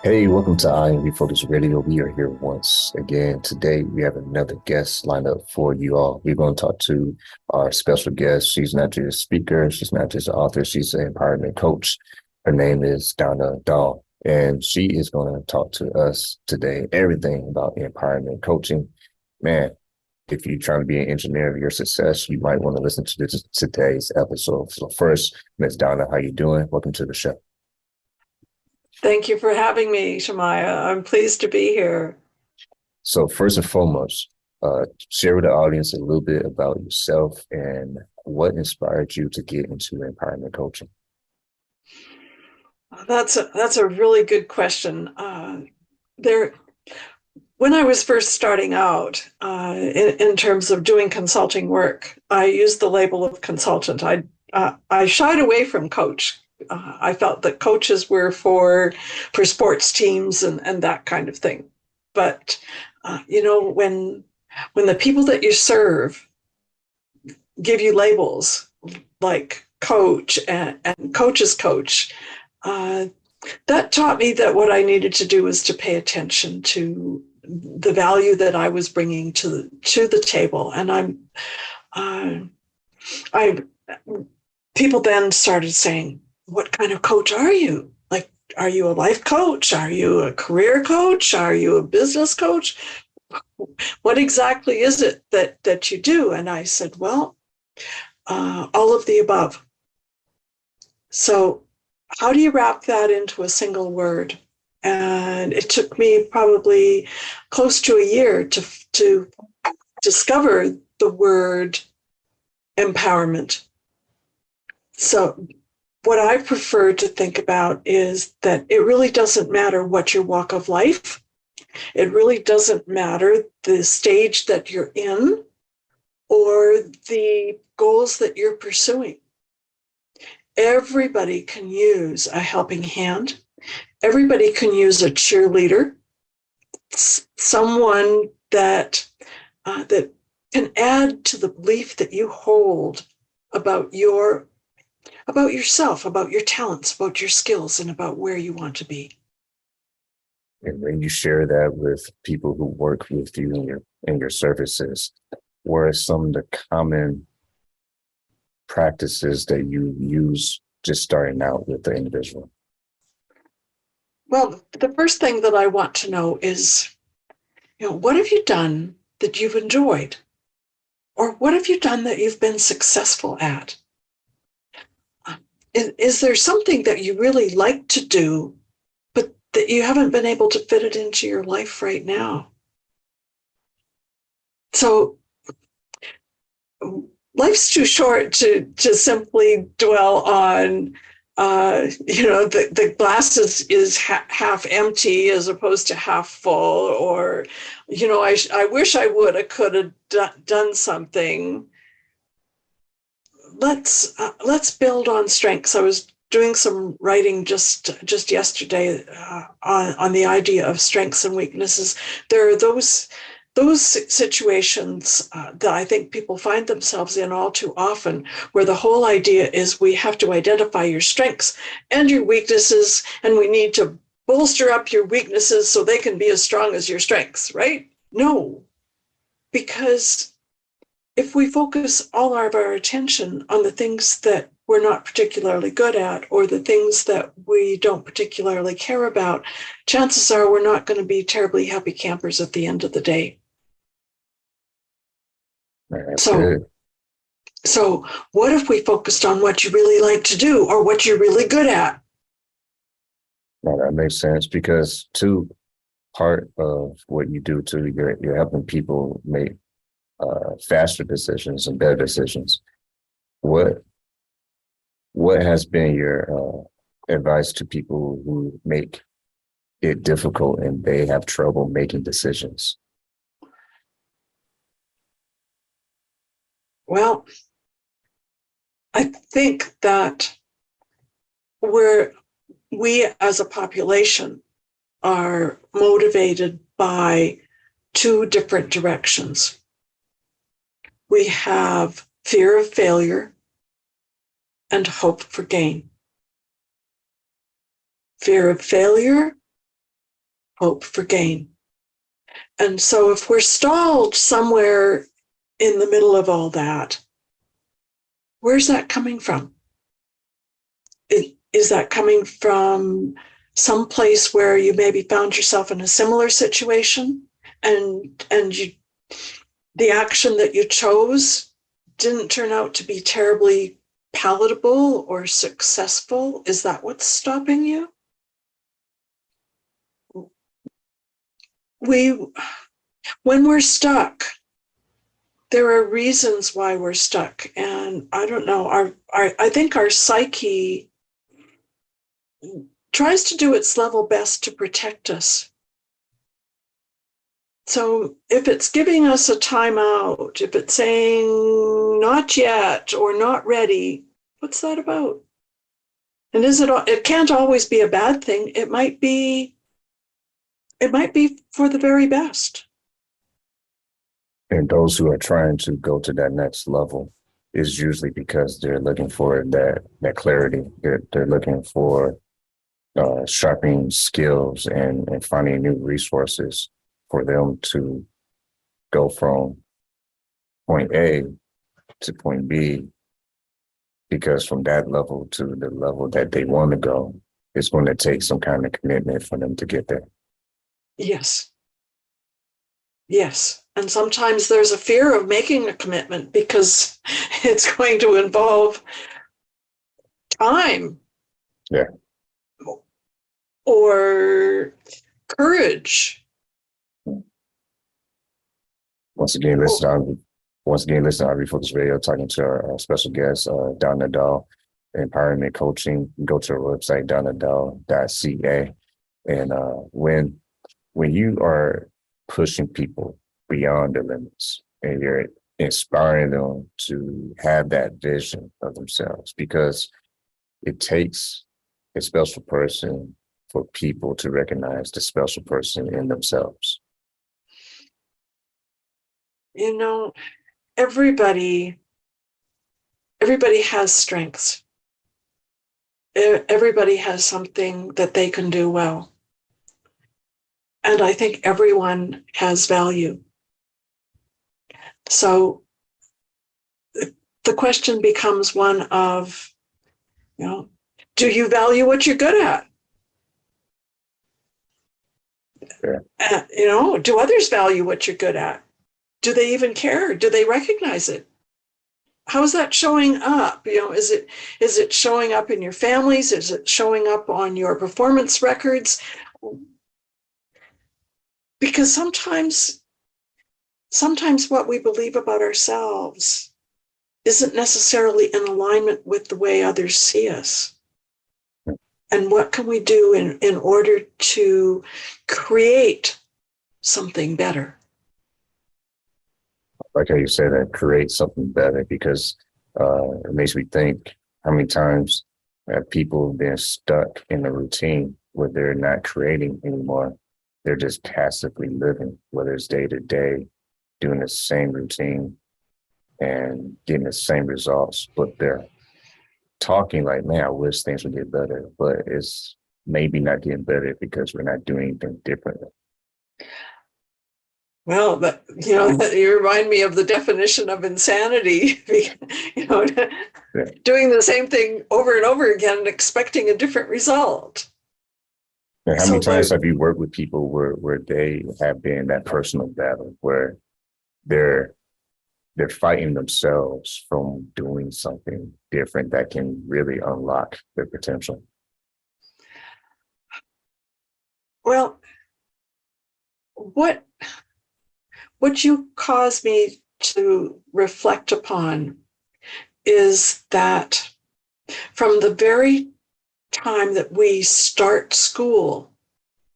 Hey, welcome to IMV Focus Radio. We are here once again. Today, we have another guest lined up for you all. We're going to talk to our special guest. She's not just a speaker, she's not just an author, she's an empowerment coach. Her name is Donna Dahl, and she is going to talk to us today everything about empowerment coaching. Man, if you're trying to be an engineer of your success, you might want to listen to today's episode. So first, Ms. Donna, how you doing? Welcome to the show. Thank you for having me, Shamaya. I'm pleased to be here. So first and foremost, share with the audience a little bit about yourself and what inspired you to get into empowerment coaching. That's a really good question. When I was first starting out in terms of doing consulting work, I used the label of consultant. I shied away from coach. I felt that coaches were for sports teams and that kind of thing. But when the people that you serve give you labels like coach and coach's coach, that taught me that what I needed to do was to pay attention to the value that I was bringing to the table. And I people then started saying, "What kind of coach are you? Like, are you a life coach? Are you a career coach? Are you a business coach? What exactly is it that you do?" And I said, "Well, all of the above." So how do you wrap that into a single word? And it took me probably close to a year to discover the word empowerment. So what I prefer to think about is that it really doesn't matter what your walk of life. It really doesn't matter the stage that you're in or the goals that you're pursuing. Everybody can use a helping hand. Everybody can use a cheerleader, someone that can add to the belief that you hold about yourself, about your talents, about your skills, and about where you want to be. And when you share that with people who work with you in your services, what are some of the common practices that you use just starting out with the individual? Well, the first thing that I want to know is, what have you done that you've enjoyed? Or what have you done that you've been successful at? Is there something that you really like to do, but that you haven't been able to fit it into your life right now? So life's too short to simply dwell on the glass is half empty as opposed to half full, or I wish I would have could have done something. Let's build on strengths. I was doing some writing just yesterday on the idea of strengths and weaknesses. There are those situations that I think people find themselves in all too often, where the whole idea is we have to identify your strengths and your weaknesses, and we need to bolster up your weaknesses so they can be as strong as your strengths, right? No, because if we focus all of our attention on the things that we're not particularly good at or the things that we don't particularly care about, chances are we're not going to be terribly happy campers at the end of the day. That's So, good. so what if we focused on what you really like to do or what you're really good at? Now, that makes sense because too, part of what you do too, you're helping people make faster decisions and better decisions. What what has been your advice to people who make it difficult and they have trouble making decisions? Well, I think that we as a population are motivated by two different directions. We have fear of failure and hope for gain. Fear of failure hope for gain. And so if we're stalled somewhere in the middle of all that, where's that coming from? Is that coming from some place where you maybe found yourself in a similar situation and the action that you chose didn't turn out to be terribly palatable or successful? Is that what's stopping you? When we're stuck, there are reasons why we're stuck. And I don't know, I think our psyche tries to do its level best to protect us. So if it's giving us a timeout, if it's saying not yet or not ready, what's that about? And it can't always be a bad thing. It might be for the very best. And those who are trying to go to that next level is usually because they're looking for that clarity. They're looking for sharpening skills and finding new resources for them to go from point A to point B, because from that level to the level that they want to go, it's going to take some kind of commitment for them to get there. Yes. Yes. And sometimes there's a fear of making a commitment because it's going to involve time. Yeah. Or courage. Once again, listen on Refocus Radio, talking to our special guest, Donna Dahl, Empowerment Coaching. Go to our website, donnadahl.ca. And when you are pushing people beyond the limits and you're inspiring them to have that vision of themselves, because it takes a special person for people to recognize the special person in themselves. You know, everybody has strengths. Everybody has something that they can do well. And I think everyone has value. So the question becomes one of, do you value what you're good at? Yeah. Do others value what you're good at? Do they even care? Do they recognize it? How is that showing up? Is it showing up in your families? Is it showing up on your performance records? Because sometimes what we believe about ourselves isn't necessarily in alignment with the way others see us. And what can we do in order to create something better? Like how you said, that create something better, because it makes me think how many times have people been stuck in a routine where they're not creating anymore. They're just passively living, whether it's day to day, doing the same routine and getting the same results, but they're talking like, man, I wish things would get better, but it's maybe not getting better because we're not doing anything differently. Well, but you remind me of the definition of insanity. Yeah. Doing the same thing over and over again and expecting a different result. And how many times have you worked with people where they have been that personal battle where they're fighting themselves from doing something different that can really unlock their potential? Well, what you cause me to reflect upon is that from the very time that we start school,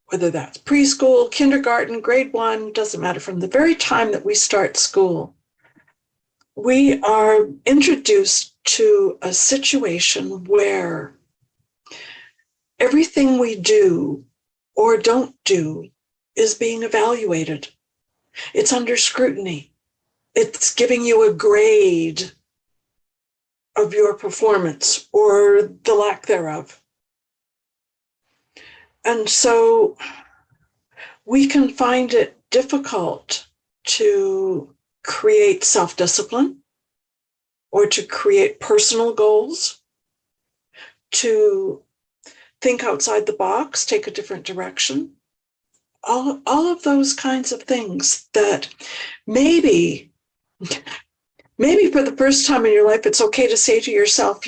whether that's preschool, kindergarten, grade 1, doesn't matter, from the very time that we start school, we are introduced to a situation where everything we do or don't do is being evaluated. It's under scrutiny. It's giving you a grade of your performance or the lack thereof. And so we can find it difficult to create self-discipline or to create personal goals, to think outside the box, take a different direction. All of those kinds of things that maybe for the first time in your life, it's okay to say to yourself,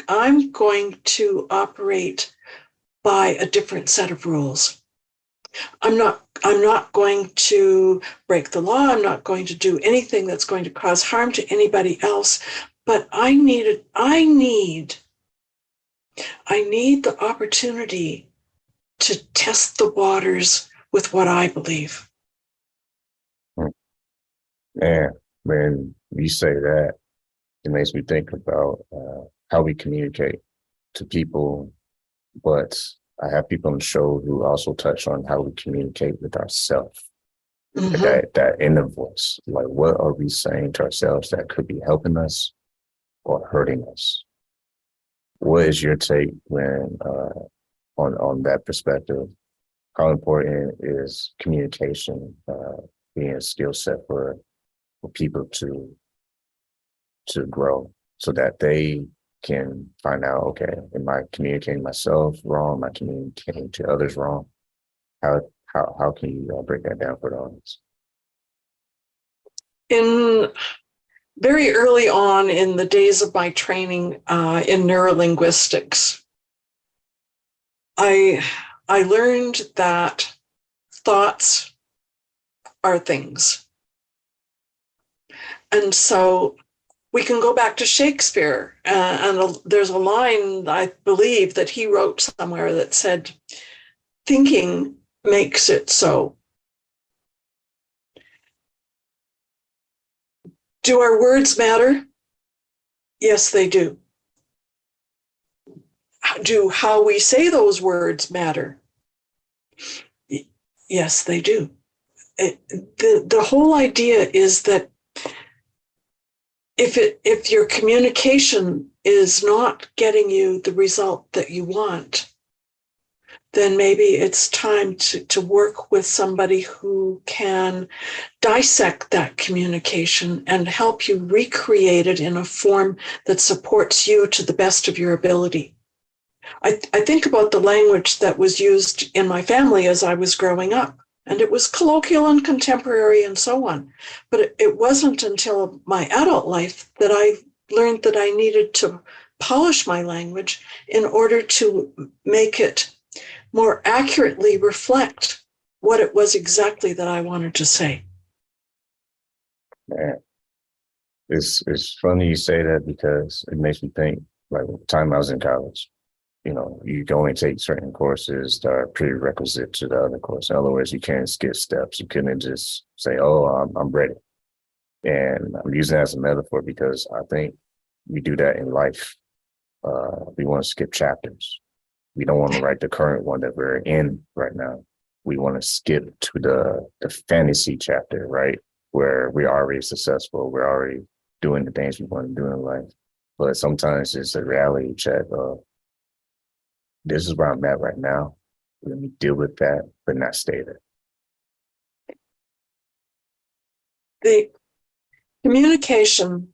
I'm going to operate by a different set of rules. I'm not going to break the law. I'm not going to do anything that's going to cause harm to anybody else. But I need the opportunity to test the waters with what I believe. And when you say that, it makes me think about how we communicate to people. But I have people on the show who also touch on how we communicate with ourselves. Mm-hmm. That inner voice, like what are we saying to ourselves that could be helping us or hurting us? What is your take when on that perspective? How important is communication being a skill set for people to grow so that they can find out, okay, am I communicating myself wrong? Am I communicating to others wrong? How can you break that down for the audience? In very early on in the days of my training in neurolinguistics, I learned that thoughts are things. And so we can go back to Shakespeare, and there's a line, I believe, that he wrote somewhere that said, thinking makes it so. Do our words matter? Yes, they do. Do how we say those words matter? Yes, they do. The whole idea is that if your communication is not getting you the result that you want, then maybe it's time to work with somebody who can dissect that communication and help you recreate it in a form that supports you to the best of your ability. I think about the language that was used in my family as I was growing up, and it was colloquial and contemporary and so on. But it wasn't until my adult life that I learned that I needed to polish my language in order to make it more accurately reflect what it was exactly that I wanted to say. Man, it's funny you say that because it makes me think like the time I was in college. You go and take certain courses that are prerequisite to the other course. In other words, you can't skip steps. You couldn't just say, "Oh, I'm ready." And I'm using that as a metaphor because I think we do that in life. We want to skip chapters. We don't want to write the current one that we're in right now. We want to skip to the fantasy chapter, right? Where we're already successful. We're already doing the things we want to do in life. But sometimes it's a reality check of this is where I'm at right now. Let me deal with that, but not stay there. The communication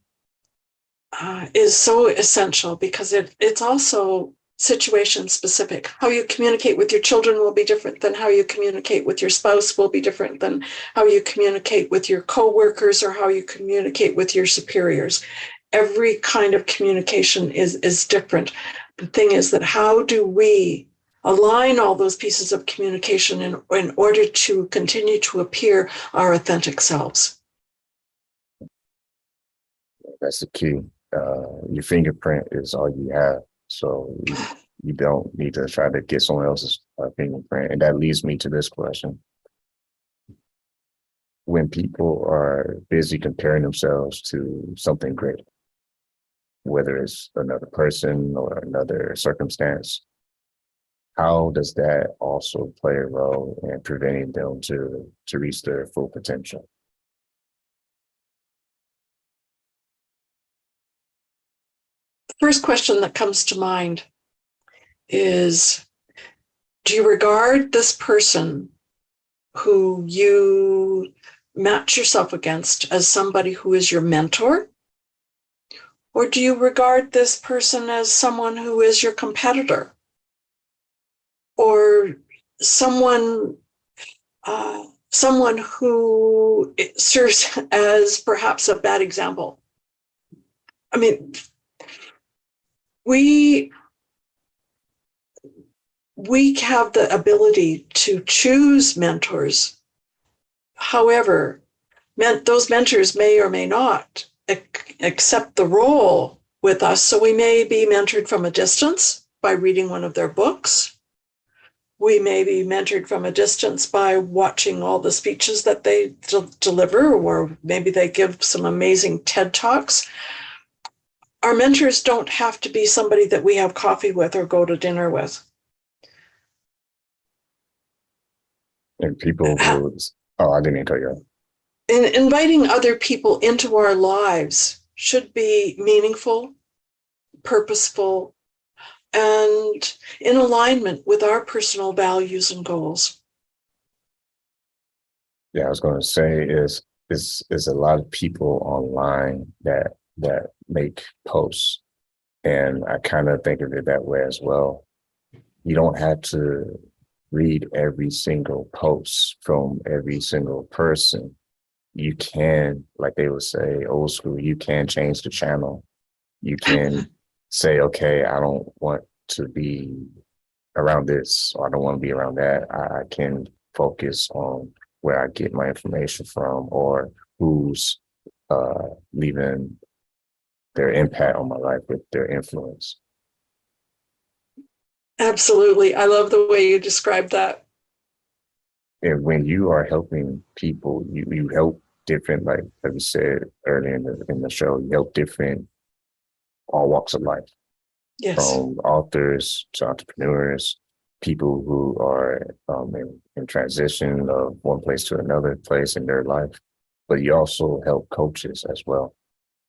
is so essential because it's also situation specific. How you communicate with your children will be different than how you communicate with your spouse, will be different than how you communicate with your coworkers or how you communicate with your superiors. Every kind of communication is different. The thing is that how do we align all those pieces of communication in order to continue to appear our authentic selves? That's the key. Your fingerprint is all you have. So you don't need to try to get someone else's fingerprint. And that leads me to this question. When people are busy comparing themselves to something great, whether it's another person or another circumstance, how does that also play a role in preventing them to reach their full potential? The first question that comes to mind is, do you regard this person who you match yourself against as somebody who is your mentor? Or do you regard this person as someone who is your competitor? Or someone who serves as perhaps a bad example? I mean, we have the ability to choose mentors. However, those mentors may or may not accept the role with us. So we may be mentored from a distance by reading one of their books. We may be mentored from a distance by watching all the speeches that they deliver, or maybe they give some amazing TED Talks. Our mentors don't have to be somebody that we have coffee with or go to dinner with. And people who, oh, I didn't mean to cut you off. Inviting other people into our lives should be meaningful, purposeful, and in alignment with our personal values and goals. Yeah, I was going to say is a lot of people online that make posts, and I kind of think of it that way as well. You don't have to read every single post from every single person. You can, like they would say, old school, you can change the channel. You can say, okay, I don't want to be around this, or I don't want to be around that. I can focus on where I get my information from, or who's leaving their impact on my life with their influence. Absolutely. I love the way you described that. And when you are helping people, you help different, like we said earlier in the show, you help different all walks of life. Yes. From authors to entrepreneurs, people who are in transition of one place to another place in their life. But you also help coaches as well.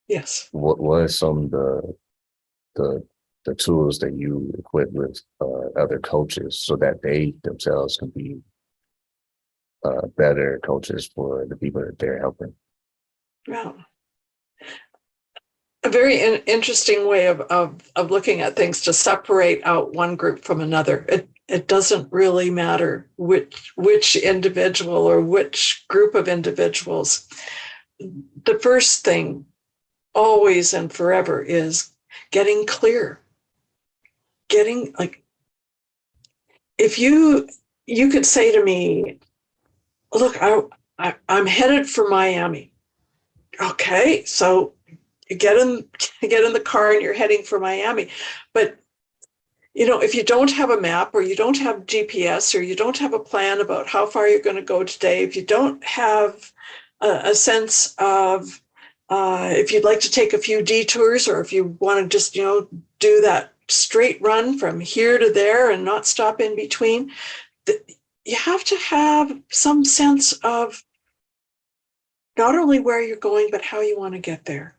Yes. What was some of the tools that you equip with other coaches so that they themselves can be better coaches for the people that they're helping? Wow. A very interesting way of looking at things, to separate out one group from another. It doesn't really matter which individual or which group of individuals. The first thing, always and forever, is getting clear. Getting, like, if you could say to me, look, I'm headed for Miami. Okay, so you get in the car and you're heading for Miami. But if you don't have a map, or you don't have GPS, or you don't have a plan about how far you're going to go today, if you don't have a sense of if you'd like to take a few detours, or if you want to just do that straight run from here to there and not stop in between, you have to have some sense of not only where you're going, but how you want to get there.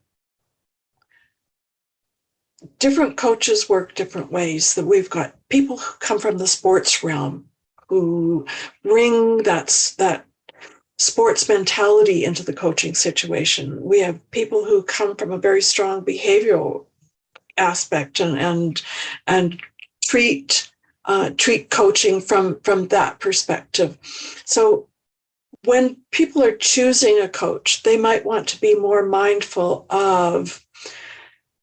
Different coaches work different ways. That we've got people who come from the sports realm, who bring that sports mentality into the coaching situation. We have people who come from a very strong behavioral aspect and treat coaching from that perspective. So when people are choosing a coach, they might want to be more mindful of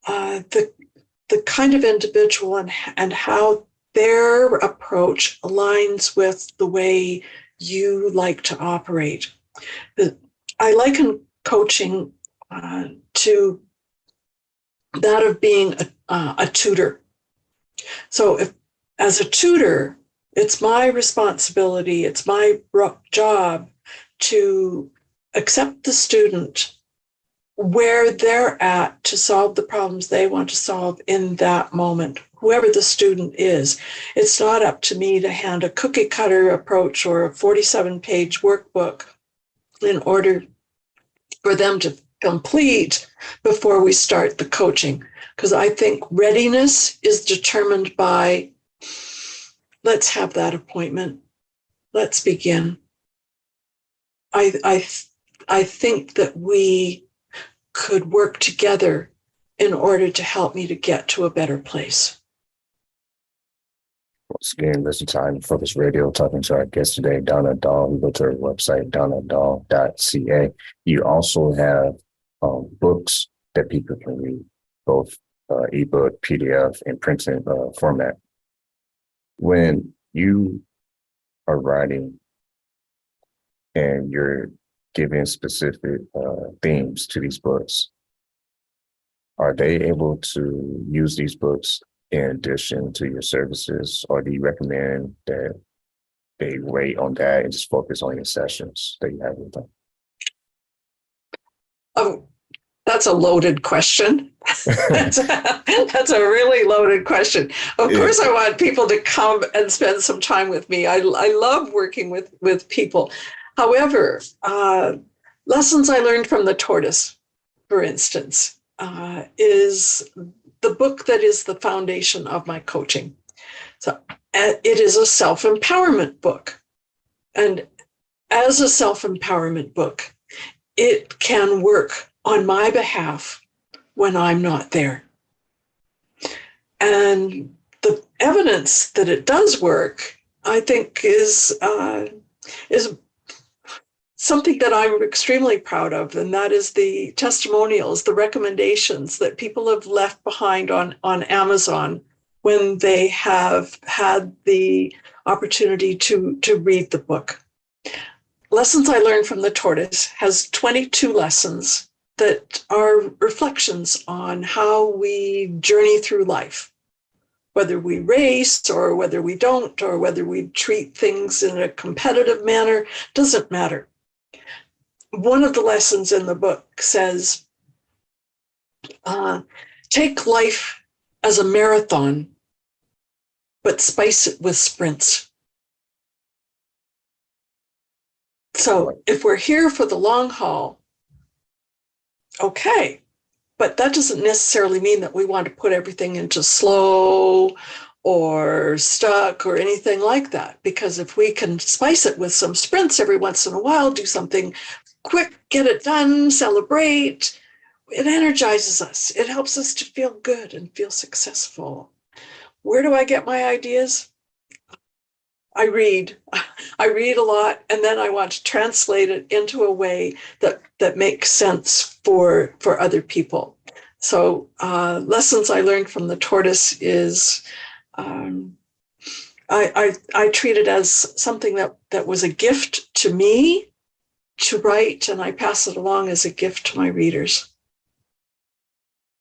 the kind of individual and how their approach aligns with the way you like to operate. I liken coaching to that of being a tutor. So if, as a tutor, it's my responsibility, it's my job to accept the student where they're at to solve the problems they want to solve in that moment, whoever the student is. It's not up to me to hand a cookie cutter approach or a 47-page workbook in order for them to complete before we start the coaching. Because I think readiness is determined by, let's have that appointment. Let's begin. I I think that we could work together in order to help me to get to a better place. Once again, listen to I'm Focus Radio, talking to our guest today, Donna Dahl. You go to her website, donnadahl.ca. You also have books that people can read, both ebook, PDF, and printed format. When you are writing and you're giving specific themes to these books, are they able to use these books in addition to your services, or do you recommend that they wait on that and just focus on your sessions that you have with them? Oh, that's a loaded question. That's a really loaded question. Of course, I want people to come and spend some time with me. I love working with people. However, Lessons I Learned from the Tortoise, for instance, is the book that is the foundation of my coaching. So it is a self-empowerment book. And as a self-empowerment book, it can work on my behalf when I'm not there. And the evidence that it does work, I think, is something that I'm extremely proud of, and that is the testimonials, the recommendations that people have left behind on Amazon when they have had the opportunity to read the book. Lessons I Learned from the Tortoise has 22 lessons that are reflections on how we journey through life, whether we race or whether we don't, or whether we treat things in a competitive manner, doesn't matter. One of the lessons in the book says, take life as a marathon, but spice it with sprints. So if we're here for the long haul, okay, but that doesn't necessarily mean that we want to put everything into slow or stuck or anything like that. Because if we can spice it with some sprints every once in a while, do something quick, get it done, celebrate, it energizes us. It helps us to feel good and feel successful. Where do I get my ideas? I read a lot, and then I want to translate it into a way that makes sense for other people. So Lessons I Learned from the Tortoise is, I treat it as something that was a gift to me to write, and I pass it along as a gift to my readers.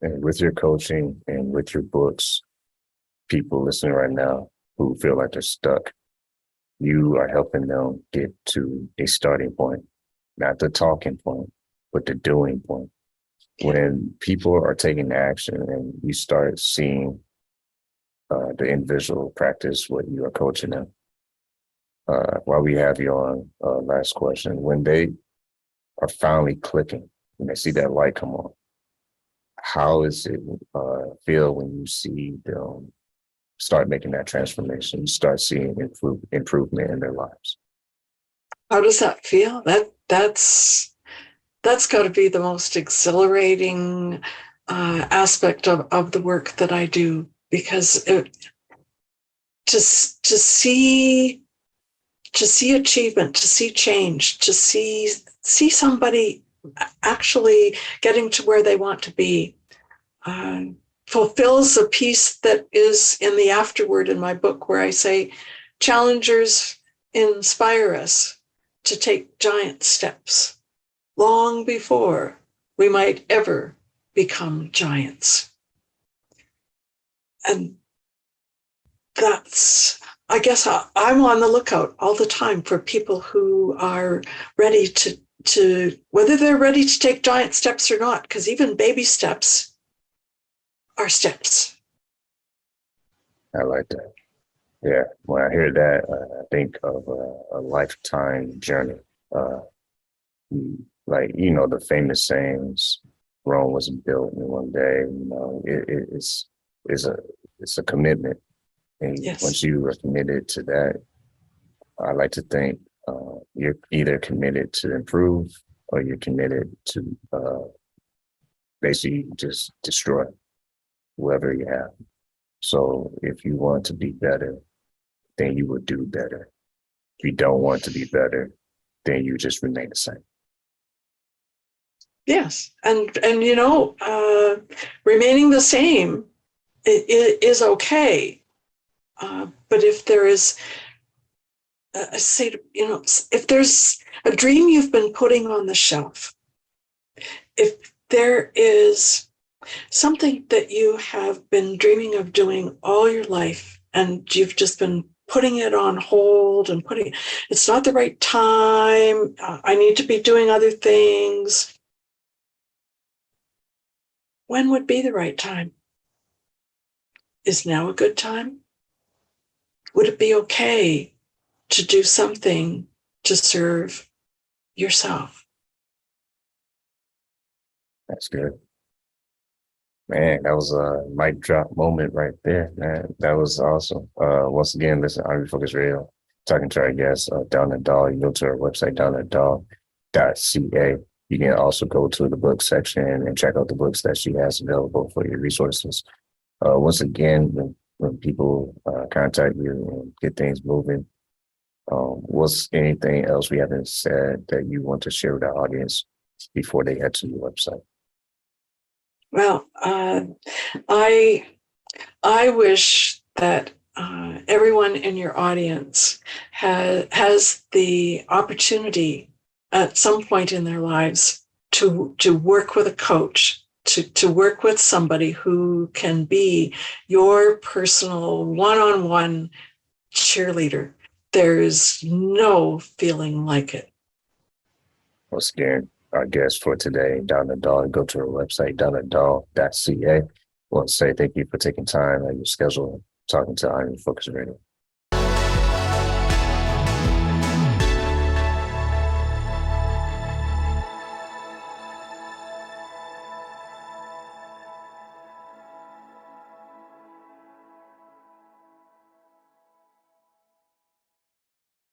And with your coaching and with your books, people listening right now who feel like they're stuck, you are helping them get to a starting point, not the talking point, but the doing point. When people are taking action and you start seeing the individual practice what you are coaching them. While we have you on, last question, when they are finally clicking, when they see that light come on, how is it feel when you see them start making that transformation, you start seeing improvement in their lives? How does that feel? That's got to be the most exhilarating aspect of the work that I do, because to see achievement, to see change, to see somebody actually getting to where they want to be, fulfills a piece that is in the afterword in my book, where I say, challengers inspire us to take giant steps long before we might ever become giants. And that's, I guess I'm on the lookout all the time for people who are ready to whether they're ready to take giant steps or not, because even baby steps are steps. I like that. Yeah, when I hear that, I think of a lifetime journey. Like, the famous sayings, Rome wasn't built in one day. It's a commitment. And Yes. once you are committed to that, I like to think You're either committed to improve or you're committed to basically just destroy whoever you have. So if you want to be better, then you would do better. If you don't want to be better, then you just remain the same. Yes, and remaining the same is okay. But if there is, if there's a dream you've been putting on the shelf, if there is something that you have been dreaming of doing all your life and you've just been putting it on hold and it's not the right time, I need to be doing other things. When would be the right time? Is now a good time? Would it be okay to do something to serve yourself? That's good. Man, that was a mic drop moment right there, man. That was awesome. Once again, listen, I'm Refocus Radio, talking to our guest, Donna Dahl. You go to our website, donnadahl.ca. You can also go to the book section and check out the books that she has available for your resources. Once again, when people contact you and get things moving, what's anything else we haven't said that you want to share with our audience before they head to your website? Well, I wish that everyone in your audience has the opportunity at some point in their lives to work with a coach, to work with somebody who can be your personal one-on-one cheerleader. There's no feeling like it. Once again, our guest for today, Donna Dahl. Go to her website, donnadahl.ca. I want to say thank you for taking time out of your schedule talking to Iron Focus Radio.